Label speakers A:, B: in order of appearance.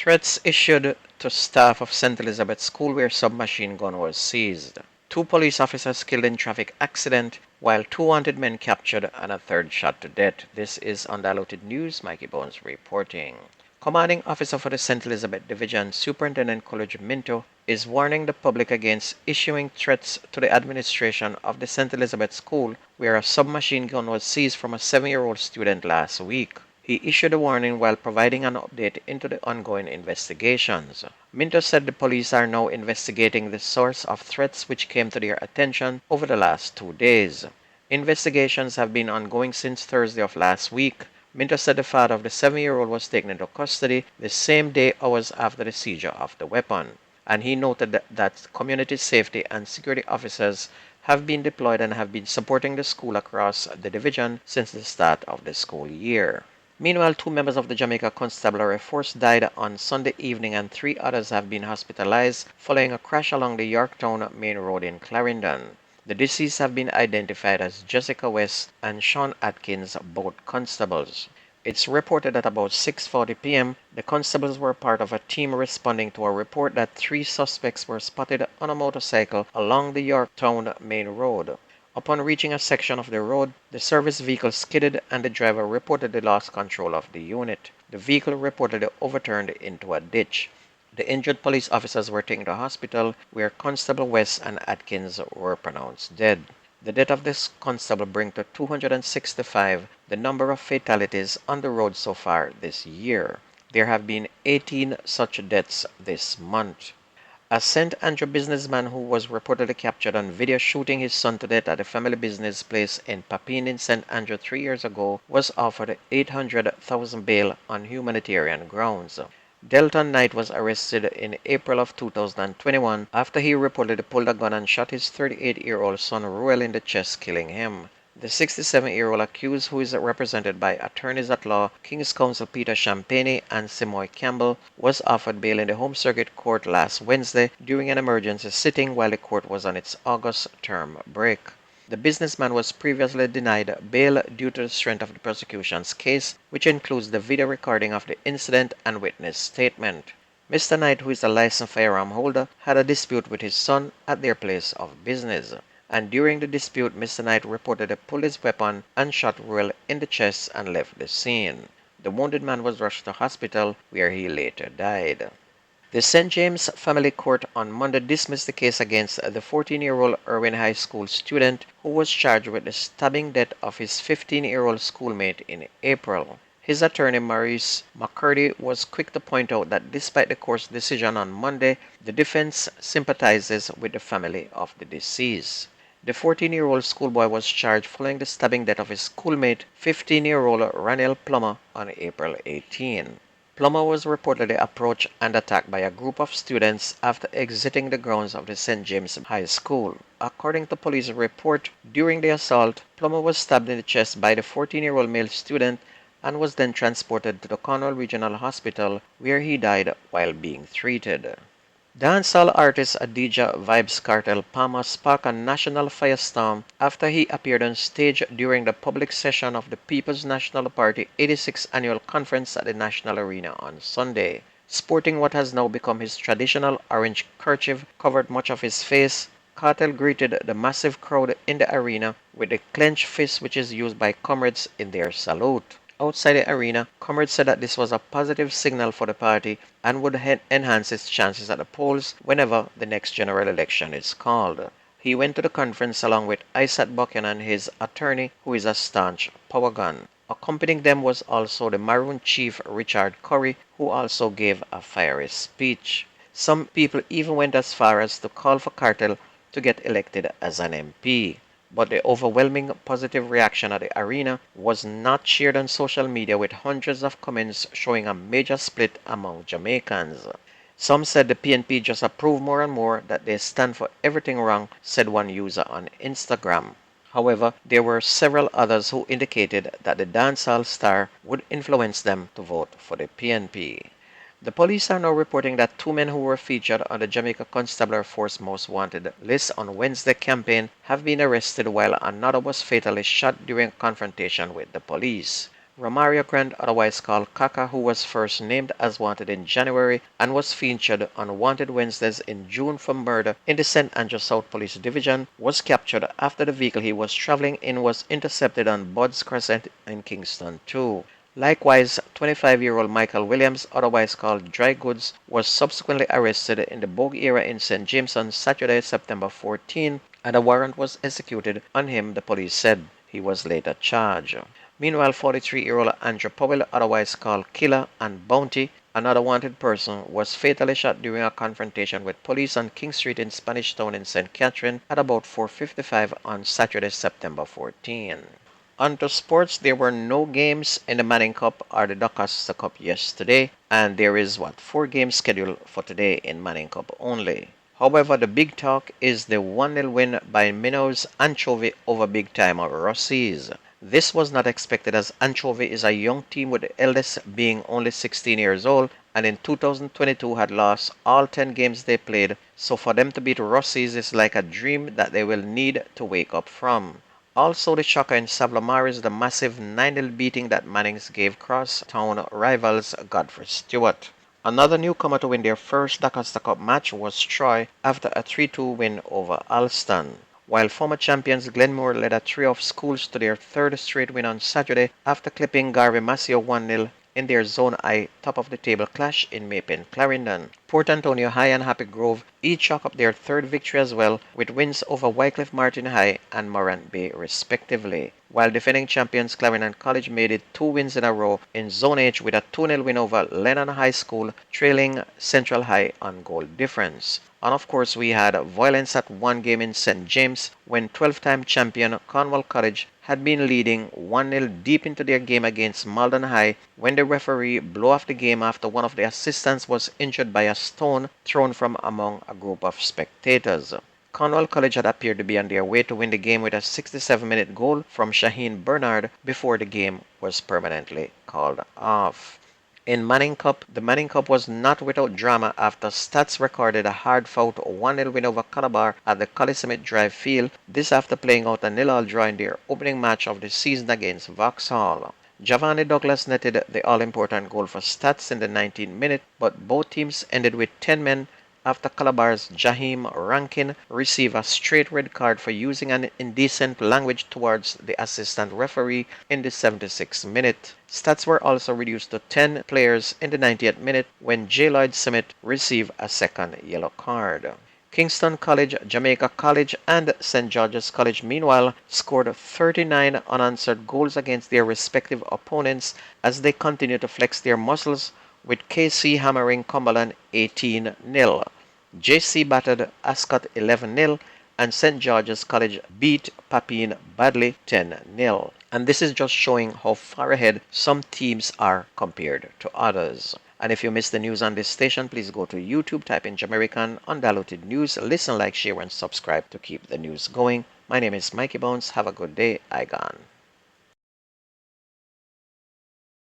A: Threats issued to staff of St. Elizabeth School where submachine gun was seized. Two police officers killed in traffic accident, while two wanted men captured and a third shot to death. This is Undiluted News. Mikey Bones reporting. Commanding officer for the St. Elizabeth Division, Superintendent College Minto, is warning the public against issuing threats to the administration of the St. Elizabeth School, where a submachine gun was seized from a 7-year-old student last week. He issued a warning while providing an update into the ongoing investigations. Minto said the police are now investigating the source of threats which came to their attention over the last 2 days. Investigations have been ongoing since Thursday of last week. Minto said the father of the 7-year-old was taken into custody the same day hours after the seizure of the weapon. And he noted that community safety and security officers have been deployed and have been supporting the school across the division since the start of the school year. Meanwhile, 2 members of the Jamaica Constabulary Force died on Sunday evening and 3 others have been hospitalized following a crash along the Yorktown Main Road in Clarendon. The deceased have been identified as Jessica West and Sean Atkins, both constables. It's reported that about 6:40 p.m., the constables were part of a team responding to a report that 3 suspects were spotted on a motorcycle along the Yorktown Main Road. Upon reaching a section of the road, the service vehicle skidded and the driver reportedly lost control of the unit. The vehicle reportedly overturned into a ditch. The injured police officers were taken to hospital, where Constable West and Atkins were pronounced dead. The death of this constable brings to 265 the number of fatalities on the road so far this year. There have been 18 such deaths this month. A St. Andrew businessman who was reportedly captured on video shooting his son to death at a family business place in Papine in St. Andrew 3 years ago was offered $800,000 bail on humanitarian grounds. Delton Knight was arrested in April of 2021 after he reportedly pulled a gun and shot his 38-year-old son Ruel in the chest, killing him. The 67-year-old accused, who is represented by attorneys at law King's Counsel Peter Champagne and Simoy Campbell, was offered bail in the Home Circuit Court last Wednesday during an emergency sitting while the court was on its August term break. The businessman was previously denied bail due to the strength of the prosecution's case, which includes the video recording of the incident and witness statement. Mr. Knight, who is a licensed firearm holder, had a dispute with his son at their place of business. And during the dispute, Mr. Knight reportedly pulled his weapon and shot Ruel in the chest and left the scene. The wounded man was rushed to hospital, where he later died. The St. James Family Court on Monday dismissed the case against the 14-year-old Irwin High School student who was charged with the stabbing death of his 15-year-old schoolmate in April. His attorney, Maurice McCurdy, was quick to point out that despite the court's decision on Monday, the defense sympathizes with the family of the deceased. The 14-year-old schoolboy was charged following the stabbing death of his schoolmate, 15-year-old Ranel Plummer, on April 18. Plummer was reportedly approached and attacked by a group of students after exiting the grounds of the St. James High School. According to police report, during the assault, Plummer was stabbed in the chest by the 14-year-old male student and was then transported to the Cornwall Regional Hospital, where he died while being treated. Dancehall artist Adidja Vybz Kartel Palmer sparked a national firestorm after he appeared on stage during the public session of the People's National Party 86th Annual Conference at the National Arena on Sunday. Sporting what has now become his traditional orange kerchief covered much of his face, Kartel greeted the massive crowd in the arena with the clenched fist which is used by comrades in their salute. Outside the arena, comrades said that this was a positive signal for the party and would enhance its chances at the polls whenever the next general election is called. He went to the conference along with Isaac Buchanan, his attorney, who is a staunch power gun. Accompanying them was also the Maroon chief Richard Curry, who also gave a fiery speech. Some people even went as far as to call for Kartel to get elected as an MP. But the overwhelming positive reaction at the arena was not shared on social media, with hundreds of comments showing a major split among Jamaicans. Some said the PNP just approve more and more that they stand for everything wrong, said one user on Instagram. However, there were several others who indicated that the dancehall star would influence them to vote for the PNP. The police are now reporting that 2 men who were featured on the Jamaica Constabulary Force Most Wanted list on Wednesday campaign have been arrested, while another was fatally shot during a confrontation with the police. Romario Grant, otherwise called Kaka, who was first named as wanted in January and was featured on Wanted Wednesdays in June for murder in the St. Andrew South Police Division, was captured after the vehicle he was traveling in was intercepted on Buds Crescent in Kingston, too. Likewise, 25-year-old Michael Williams, otherwise called Dry Goods, was subsequently arrested in the Bogue area in St. James on Saturday, September 14, and a warrant was executed on him, the police said. He was later charged. Meanwhile, 43-year-old Andrew Powell, otherwise called Killer and Bounty, another wanted person, was fatally shot during a confrontation with police on King Street in Spanish Town in St. Catherine at about 4:55 on Saturday, September 14. On to sports, there were no games in the Manning Cup or the Doncaster Cup yesterday, and there is 4 games scheduled for today in Manning Cup only. However, the big talk is the 1-0 win by Minnows Anchovy over big timer Rossies. This was not expected as Anchovy is a young team with the eldest being only 16 years old and in 2022 had lost all 10 games they played, so for them to beat Rossies is like a dream that they will need to wake up from. Also, the shocker in Savlamar is the massive 9-0 beating that Mannings gave cross-town rivals Godfrey Stewart. Another newcomer to win their first Doncaster Cup match was Troy after a 3-2 win over Alston. While former champions Glenmore led a trio of schools to their third straight win on Saturday after clipping Garvey Massey 1-0 in their Zone I top-of-the-table clash in Mapin Clarendon. Port Antonio High and Happy Grove each chalk up their third victory as well, with wins over Wycliffe Martin High and Morant Bay respectively. While defending champions Clarendon College made it 2 wins in a row in Zone H with a 2-0 win over Lennon High School, trailing Central High on goal difference. And of course we had violence at one game in St. James when 12-time champion Cornwall College had been leading 1-0 deep into their game against Malden High when the referee blew off the game after one of the assistants was injured by a stone thrown from among a group of spectators. Cornwall College had appeared to be on their way to win the game with a 67-minute goal from Shaheen Bernard before the game was permanently called off. In Manning Cup, the Manning Cup was not without drama after Stats recorded a hard-fought 1-0 win over Calabar at the Coliseum Drive field, this after playing out a 0-0 draw in their opening match of the season against Vauxhall. Giovanni Douglas netted the all-important goal for Stats in the 19th minute, but both teams ended with 10 men after Calabar's Jaheim Rankin received a straight red card for using an indecent language towards the assistant referee in the 76th minute. Stats were also reduced to 10 players in the 90th minute when J. Lloyd Simmett received a second yellow card. Kingston College, Jamaica College, and St. George's College meanwhile scored 39 unanswered goals against their respective opponents as they continue to flex their muscles, with KC hammering Cumberland 18-0. JC battered Ascot 11-0 and St. George's College beat Papine badly 10-0. And this is just showing how far ahead some teams are compared to others. And if you missed the news on this station, please go to YouTube, type in Jamerican Undiluted News, listen, like, share, and subscribe to keep the news going. My name is Mikey Bones. Have a good day. I gone.